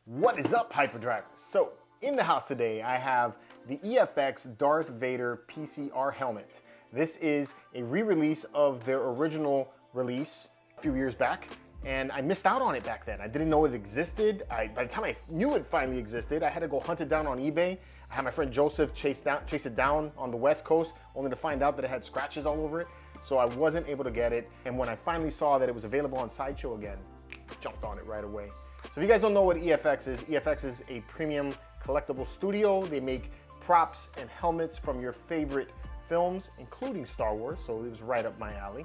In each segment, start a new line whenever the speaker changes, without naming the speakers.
What is up, Hyperdrive? So, in the house today, I have the EFX Darth Vader PCR helmet. This is a re-release of their original release a few years back, and I missed out on it back then. I didn't know it existed. By the time I knew it finally existed, I had to go hunt it down on eBay. I had my friend Joseph chase it down on the West Coast, only to find out that it had scratches all over it. So I wasn't able to get it. And when I finally saw that it was available on Sideshow again, I jumped on it right away. So if you guys don't know what EFX is a premium collectible studio. They make props and helmets from your favorite films, including Star Wars, so it was right up my alley.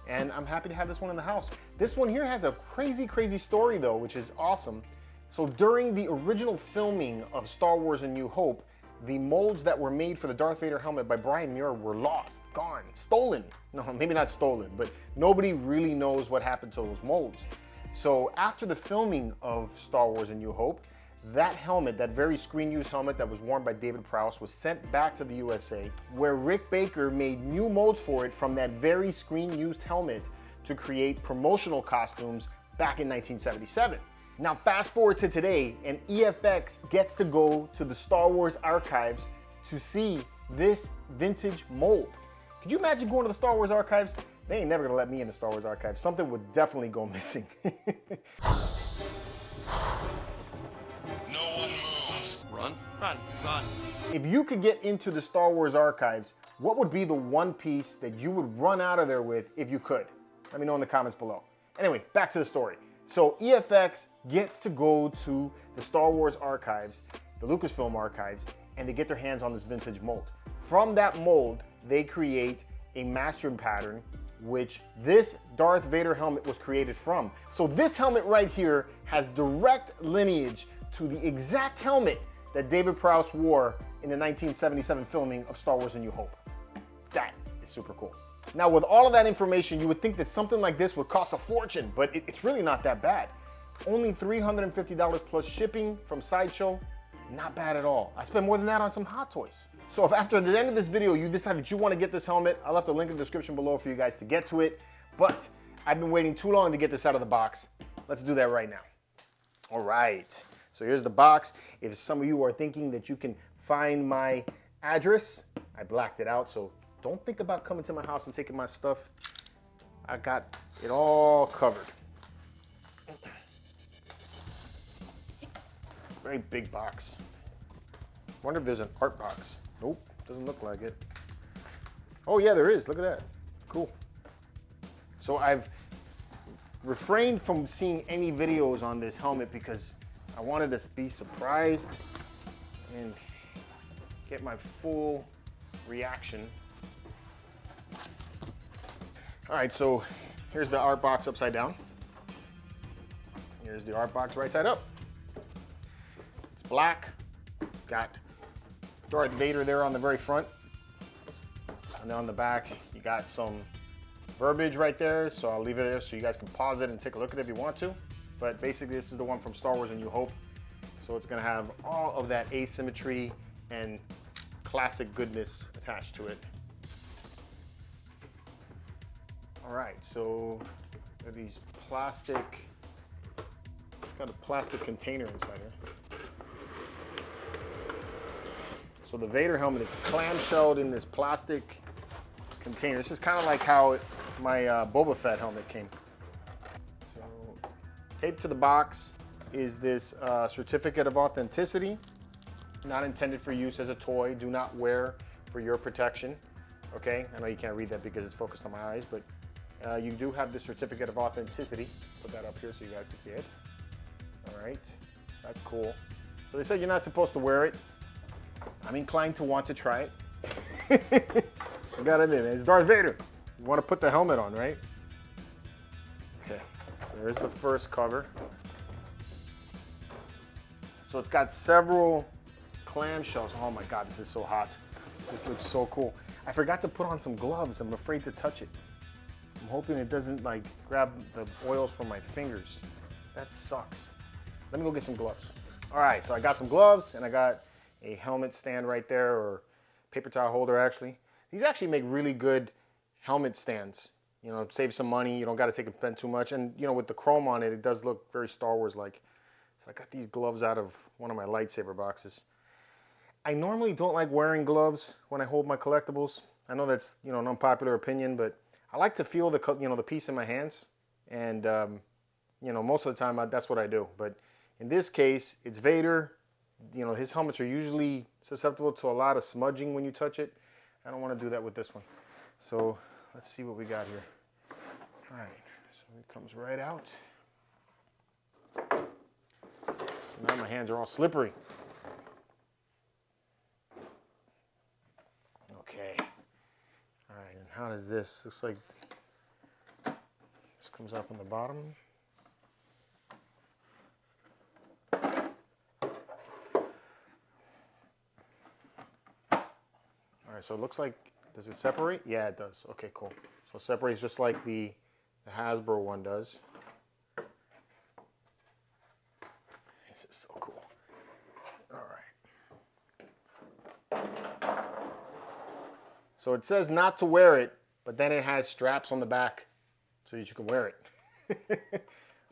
And I'm happy to have this one in the house. This one here has a crazy story though, which is awesome. So during the original filming of Star Wars: A New Hope, the molds that were made for the Darth Vader helmet by Brian Muir were lost, gone, stolen. No, maybe not stolen, but nobody really knows what happened to those molds. So after the filming of Star Wars: A New Hope, that helmet, that very screen-used helmet that was worn by David Prowse, was sent back to the USA, where Rick Baker made new molds for it from that very screen-used helmet to create promotional costumes back in 1977. Now fast forward to today, and EFX gets to go to the Star Wars archives to see this vintage mold. Could you imagine going to the Star Wars archives? They ain't never gonna let me in the Star Wars archives. Something would definitely go missing.
No one move. Run, run, run.
If you could get into the Star Wars archives, what would be the one piece that you would run out of there with if you could? Let me know in the comments below. Anyway, back to the story. So EFX gets to go to the Star Wars archives, the Lucasfilm archives, and they get their hands on this vintage mold. From that mold, they create a mastering pattern, which this Darth Vader helmet was created from. So this helmet right here has direct lineage to the exact helmet that David Prowse wore in the 1977 filming of Star Wars: A New Hope. That is super cool. Now with all of that information, you would think that something like this would cost a fortune, but it's really not that bad. Only $350 plus shipping from Sideshow. Not bad at all. I spent more than that on some Hot Toys. So if after the end of this video you decide that you want to get this helmet, I'll left a link in the description below for you guys to get to it. But I've been waiting too long to get this out of the box. Let's do that right now. All right, so here's the box. If some of you are thinking that you can find my address, I blacked it out, so don't think about coming to my house and taking my stuff. I got it all covered. Very big box. Wonder if there's an art box. Nope, doesn't look like it. Oh yeah, there is, look at that. Cool. So I've refrained from seeing any videos on this helmet because I wanted to be surprised and get my full reaction. All right, so here's the art box upside down. Here's the art box right side up. It's black. Got Darth Vader there on the very front. And then on the back, you got some verbiage right there, so I'll leave it there so you guys can pause it and take a look at it if you want to. But basically, this is the one from Star Wars: A New Hope. So it's gonna have all of that asymmetry and classic goodness attached to it. All right, so there are these plastic, it's got a plastic container inside here. So the Vader helmet is clamshelled in this plastic container. This is kind of like how my Boba Fett helmet came. So taped to the box is this certificate of authenticity, not intended for use as a toy. Do not wear for your protection. Okay, I know you can't read that because it's focused on my eyes, but you do have the certificate of authenticity. Put that up here so you guys can see it. All right, that's cool. So they said you're not supposed to wear it. I'm inclined to want to try it. I gotta admit, it's Darth Vader. You want to put the helmet on, right? Okay, so there's the first cover. So it's got several clamshells. Oh my God, this is so hot. This looks so cool. I forgot to put on some gloves. I'm afraid to touch it. I'm hoping it doesn't like grab the oils from my fingers. That sucks. Let me go get some gloves. All right, so I got some gloves and I got a helmet stand right there, or paper towel holder actually. These actually make really good helmet stands. You know, save some money. You don't got to spend too much. And you know, with the chrome on it, it does look very Star Wars like. So I got these gloves out of one of my lightsaber boxes. I normally don't like wearing gloves when I hold my collectibles. I know that's, you know, an unpopular opinion, but I like to feel the, you know, the piece in my hands. And, you know, most of the time that's what I do. But in this case, it's Vader. You know, his helmets are usually susceptible to a lot of smudging when you touch it. I don't want to do that with this one. So let's see what we got here. All right, so it comes right out. Now my hands are all slippery. Okay. All right, and how does this, looks like this comes out from the bottom. All right, so it looks like, does it separate? Yeah, it does. Okay, cool. So it separates just like the Hasbro one does. This is so cool. All right. So it says not to wear it, but then it has straps on the back so that you can wear it.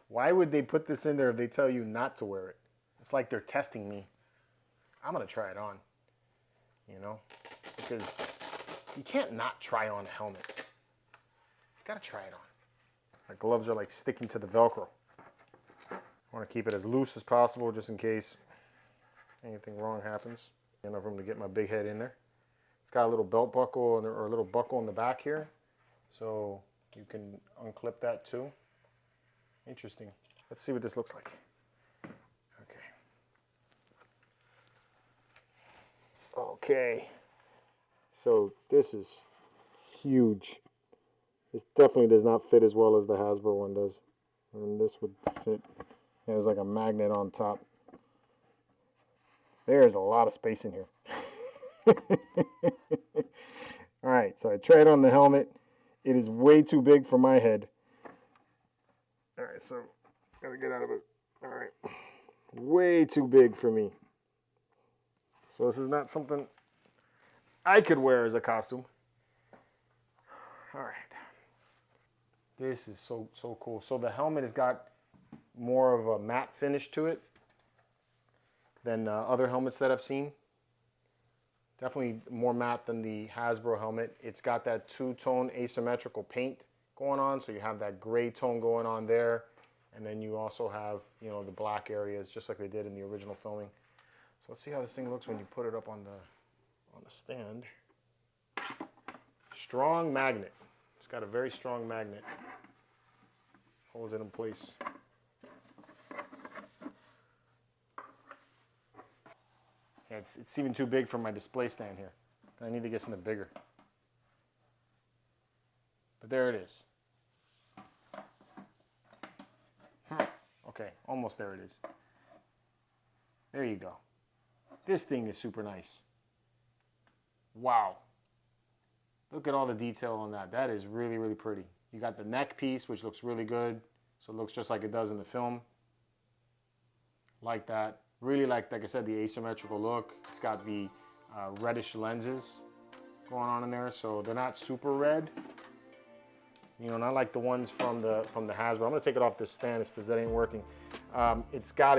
Why would they put this in there if they tell you not to wear it? It's like they're testing me. I'm gonna try it on, you know, because you can't not try on a helmet. You gotta try it on. My gloves are like sticking to the Velcro. I want to keep it as loose as possible just in case anything wrong happens. Enough room to get my big head in there. It's got a little belt buckle or a little buckle in the back here, so you can unclip that too. Interesting. Let's see what this looks like. Okay. Okay. So this is huge. This definitely does not fit as well as the Hasbro one does. And this would sit, there's like a magnet on top. There's a lot of space in here. All right, so I tried on the helmet. It is way too big for my head. All right, so gotta get out of it. All right, way too big for me. So this is not something I could wear as a costume. All right. This is so cool. So the helmet has got more of a matte finish to it than other helmets that I've seen. Definitely more matte than the Hasbro helmet. It's got that two-tone asymmetrical paint going on, so you have that gray tone going on there, and then you also have, you know, the black areas just like they did in the original filming. So let's see how this thing looks when you put it up on the stand. Strong magnet. It's got a very strong magnet. Holds it in place. Yeah, it's even too big for my display stand here. I need to get something bigger. But there it is. Okay, almost there it is. There you go. This thing is super nice. Wow. Look at all the detail on that. That is really, really pretty. You got the neck piece, which looks really good. So it looks just like it does in the film. Like that. Really like I said, the asymmetrical look. It's got the reddish lenses going on in there. So they're not super red. You know, not like the ones from the Hasbro. I'm gonna take it off this stand because that ain't working. It's got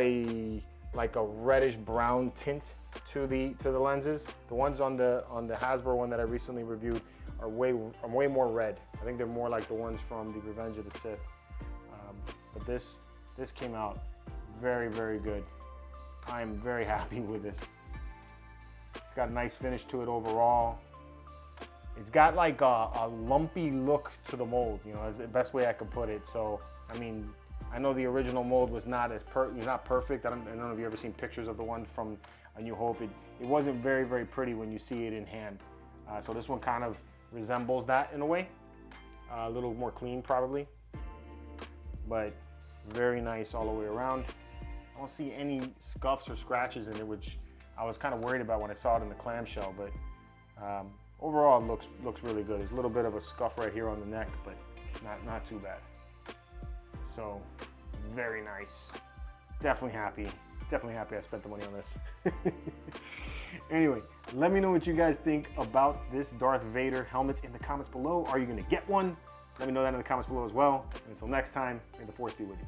like a reddish brown tint to the lenses. The ones on the Hasbro one that I recently reviewed are way more red. I think they're more like the ones from the Revenge of the Sith. But this came out very, very good. I am very happy with this. It's got a nice finish to it overall. It's got like a lumpy look to the mold, you know, is the best way I could put it. So, I mean, I know the original mold was not perfect. I don't know if you've ever seen pictures of the one from A New Hope. It wasn't very, very pretty when you see it in hand. So this one kind of resembles that in a way. A little more clean probably, but very nice all the way around. I don't see any scuffs or scratches in it, which I was kind of worried about when I saw it in the clamshell, but overall it looks really good. There's a little bit of a scuff right here on the neck, but not too bad. So very nice. Definitely happy I spent the money on this. Anyway, let me know what you guys think about this Darth Vader helmet in the comments below. Are you gonna get one? Let me know that in the comments below as well. And until next time, may the Force be with you.